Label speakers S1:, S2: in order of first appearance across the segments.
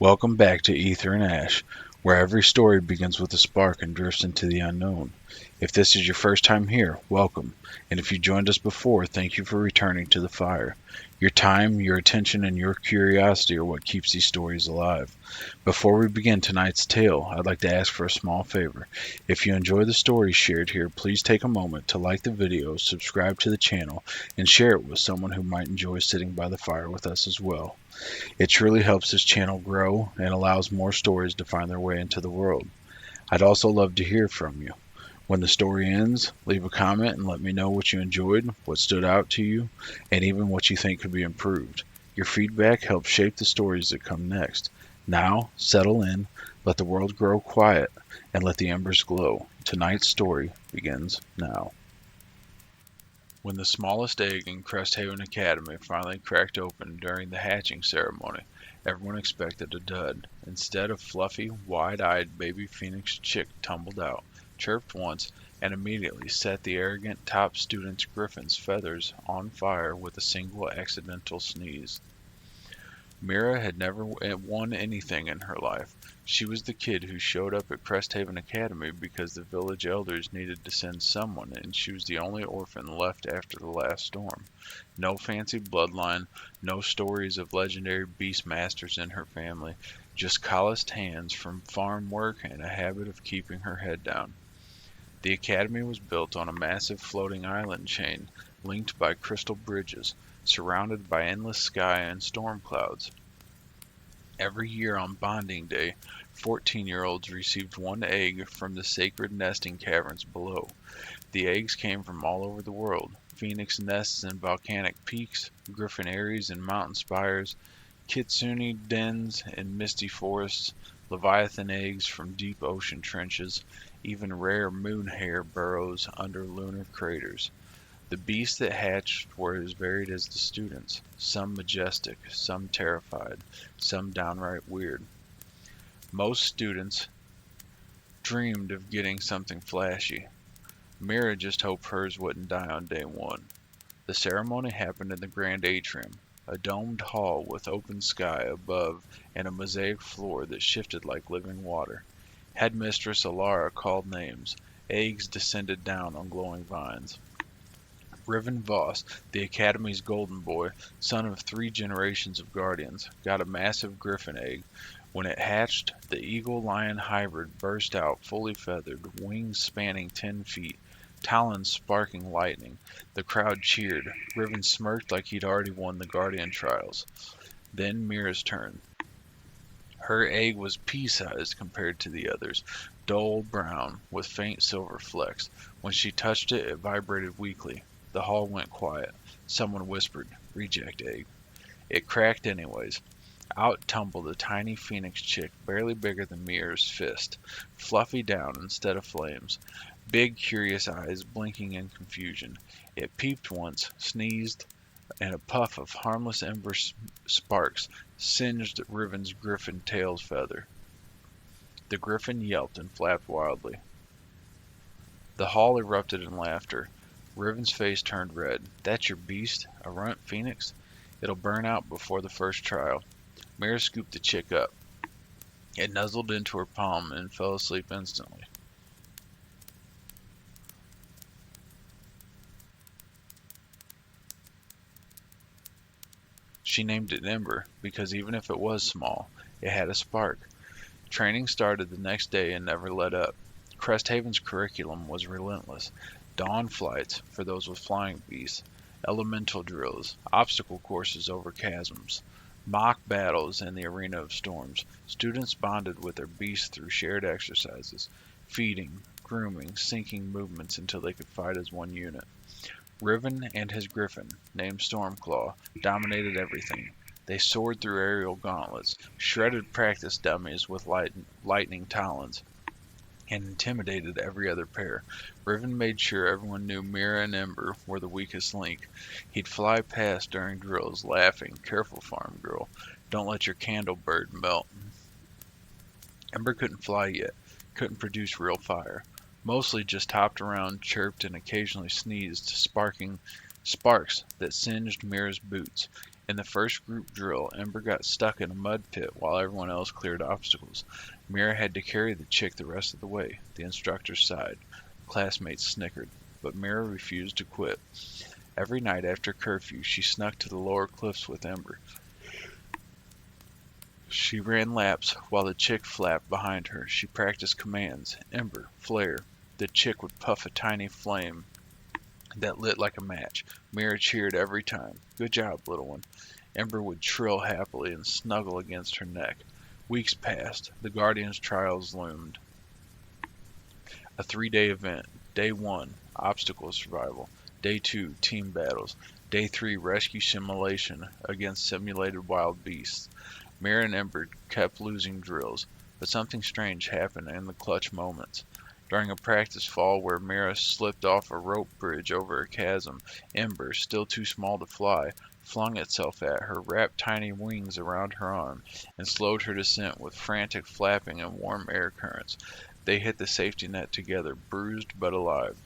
S1: Welcome back to Aether and Ash, where every story begins with a spark and drifts into the unknown. If this is your first time here, welcome, and if you joined us before, thank you for returning to the fire. Your time, your attention, and your curiosity are what keeps these stories alive. Before we begin tonight's tale, I'd like to ask for a small favor. If you enjoy the stories shared here, please take a moment to like the video, subscribe to the channel, and share it with someone who might enjoy sitting by the fire with us as well. It truly helps this channel grow and allows more stories to find their way into the world. I'd also love to hear from you. When the story ends, leave a comment and let me know what you enjoyed, what stood out to you, and even what you think could be improved. Your feedback helps shape the stories that come next. Now, settle in, let the world grow quiet, and let the embers glow. Tonight's story begins now. When the smallest egg in Cresthaven Academy finally cracked open during the hatching ceremony, everyone expected a dud. Instead, a fluffy, wide-eyed baby phoenix chick tumbled out, chirped once, and immediately set the arrogant top student's griffin's feathers on fire with a single accidental sneeze. Mira had never won anything in her life. She was the kid who showed up at Cresthaven Academy because the village elders needed to send someone, and she was the only orphan left after the last storm. No fancy bloodline, no stories of legendary beast masters in her family, just calloused hands from farm work and a habit of keeping her head down. The academy was built on a massive floating island chain, linked by crystal bridges, surrounded by endless sky and storm clouds. Every year on Bonding Day, 14-year-olds received one egg from the sacred nesting caverns below. The eggs came from all over the world: phoenix nests in volcanic peaks, griffin eyries in mountain spires, kitsune dens in misty forests, leviathan eggs from deep ocean trenches, even rare moon hare burrows under lunar craters. The beasts that hatched were as varied as the students, some majestic, some terrified, some downright weird. Most students dreamed of getting something flashy. Mira just hoped hers wouldn't die on day one. The ceremony happened in the grand atrium, a domed hall with open sky above and a mosaic floor that shifted like living water. Headmistress Alara called names. Eggs descended down on glowing vines. Riven Voss, the Academy's golden boy, son of 3 generations of guardians, got a massive griffin egg. When it hatched, the eagle-lion hybrid burst out fully feathered, wings spanning 10 feet, talons sparking lightning. The crowd cheered. Riven smirked like he'd already won the guardian trials. Then Mira's turn. Her egg was pea-sized compared to the others, dull brown with faint silver flecks. When she touched it, it vibrated weakly. The hall went quiet. Someone whispered, "Reject egg." It cracked anyways. Out tumbled a tiny phoenix chick, barely bigger than Mira's fist, fluffy down instead of flames, big curious eyes blinking in confusion. It peeped once, sneezed, and a puff of harmless ember sparks singed Riven's griffin tail's feather. The griffin yelped and flapped wildly. The hall erupted in laughter. Riven's face turned red. "That's your beast? A runt phoenix? It'll burn out before the first trial." Mira scooped the chick up. It nuzzled into her palm and fell asleep instantly. She named it Ember because even if it was small, it had a spark. Training started the next day and never let up. Cresthaven's curriculum was relentless. Dawn flights for those with flying beasts, elemental drills, obstacle courses over chasms, mock battles in the arena of storms. Students bonded with their beasts through shared exercises, feeding, grooming, syncing movements until they could fight as one unit. Riven and his griffin, named Stormclaw, dominated everything. They soared through aerial gauntlets, shredded practice dummies with lightning talons, and intimidated every other pair. Riven made sure everyone knew Mira and Ember were the weakest link. He'd fly past during drills, laughing, "Careful, farm girl. Don't let your candle bird melt." Ember couldn't fly yet, couldn't produce real fire. Mostly just hopped around, chirped, and occasionally sneezed, sparking sparks that singed Mira's boots. In the first group drill, Ember got stuck in a mud pit while everyone else cleared obstacles. Mira had to carry the chick the rest of the way. The instructor sighed. Classmates snickered, but Mira refused to quit. Every night after curfew, she snuck to the lower cliffs with Ember. She ran laps while the chick flapped behind her. She practiced commands. Ember, flare. The chick would puff a tiny flame that lit like a match. Mira cheered every time. Good job, little one. Ember would trill happily and snuggle against her neck. Weeks passed. The Guardian's trials loomed. A 3-day event. Day 1, obstacle survival. Day 2, team battles. Day 3, rescue simulation against simulated wild beasts. Mira and Ember kept losing drills, but something strange happened in the clutch moments. During a practice fall where Mira slipped off a rope bridge over a chasm, Ember, still too small to fly, flung itself at her, wrapped tiny wings around her arm, and slowed her descent with frantic flapping and warm air currents. They hit the safety net together, bruised but alive.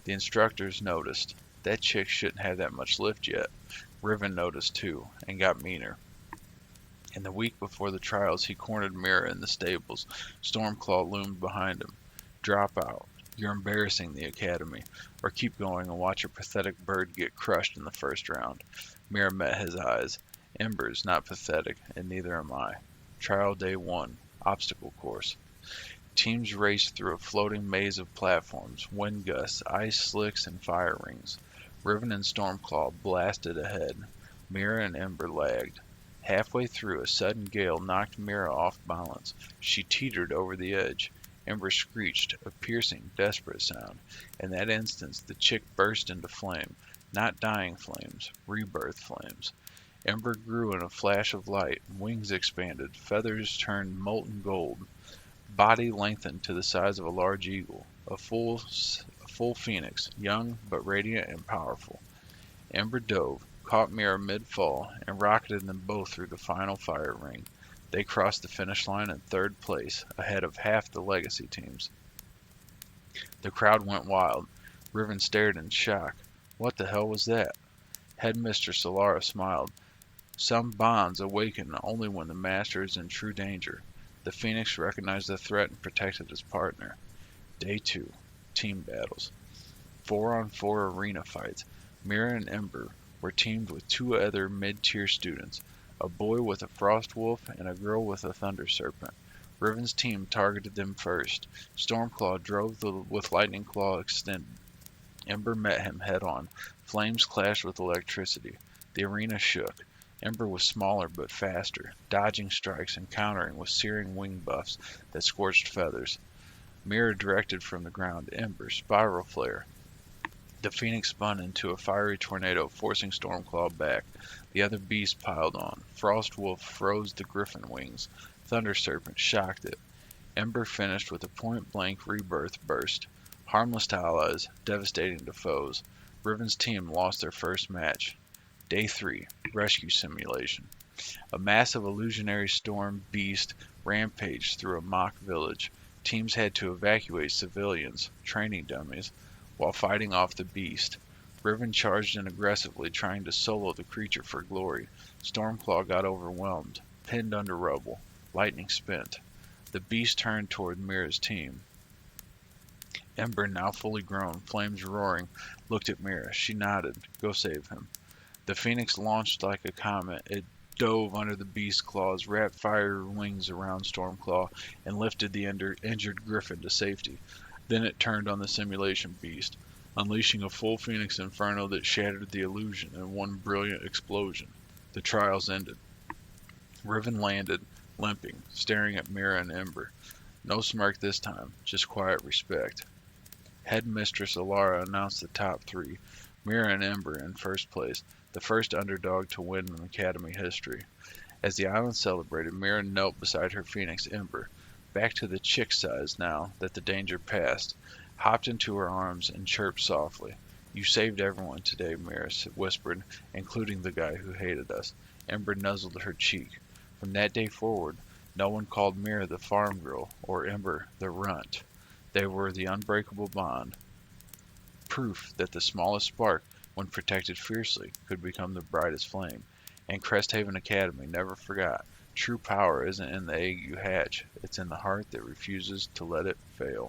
S1: The instructors noticed. That chick shouldn't have that much lift yet. Riven noticed too, and got meaner. In the week before the trials, he cornered Mira in the stables. Stormclaw loomed behind him. Drop out. You're embarrassing the academy. Or keep going and watch your pathetic bird get crushed in the first round. Mira met his eyes. Ember's not pathetic, and neither am I. Trial day 1. Obstacle course. Teams raced through a floating maze of platforms, wind gusts, ice slicks, and fire rings. Riven and Stormclaw blasted ahead. Mira and Ember lagged. Halfway through, a sudden gale knocked Mira off balance. She teetered over the edge. Ember screeched, a piercing, desperate sound. In that instant, the chick burst into flame. Not dying flames, rebirth flames. Ember grew in a flash of light. Wings expanded, feathers turned molten gold. Body lengthened to the size of a large eagle. A full phoenix, young but radiant and powerful. Ember dove, caught Mira mid-fall, and rocketed them both through the final fire ring. They crossed the finish line in 3rd place, ahead of half the legacy teams. The crowd went wild. Riven stared in shock. What the hell was that? Headmistress Solara smiled. Some bonds awaken only when the master is in true danger. The Phoenix recognized the threat and protected his partner. Day 2. Team battles. 4-on-4 arena fights. Mira and Ember were teamed with 2 other mid-tier students, a boy with a frost wolf and a girl with a thunder serpent. Riven's team targeted them first. Stormclaw drove with Lightning Claw extended. Ember met him head-on. Flames clashed with electricity. The arena shook. Ember was smaller but faster, dodging strikes and countering with searing wing buffs that scorched feathers. Mira directed from the ground. Ember, spiral flare. The Phoenix spun into a fiery tornado, forcing Stormclaw back. The other beasts piled on. Frost Wolf froze the griffin wings. Thunder Serpent shocked it. Ember finished with a point-blank rebirth burst. Harmless to allies, devastating to foes. Riven's team lost their first match. Day 3. Rescue Simulation. A massive illusionary storm beast rampaged through a mock village. Teams had to evacuate civilians, training dummies, while fighting off the beast. Riven charged in aggressively, trying to solo the creature for glory. Stormclaw got overwhelmed, pinned under rubble. Lightning spent. The beast turned toward Mira's team. Ember, now fully grown, flames roaring, looked at Mira. She nodded. Go save him. The Phoenix launched like a comet. It dove under the beast's claws, wrapped fire wings around Stormclaw, and lifted the injured griffin to safety. Then it turned on the simulation beast, unleashing a full Phoenix inferno that shattered the illusion in one brilliant explosion. The trials ended. Riven landed, limping, staring at Mira and Ember. No smirk this time, just quiet respect. Headmistress Alara announced the top 3. Mira and Ember in first place, the first underdog to win in Academy history. As the island celebrated, Mira knelt beside her Phoenix Ember, back to the chick size now that the danger passed, hopped into her arms and chirped softly. You saved everyone today, Mira whispered, including the guy who hated us. Ember nuzzled her cheek. From that day forward, no one called Mira the farm girl or Ember the runt. They were the unbreakable bond. Proof that the smallest spark, when protected fiercely, could become the brightest flame. And Cresthaven Academy never forgot. True power isn't in the egg you hatch, it's in the heart that refuses to let it fail.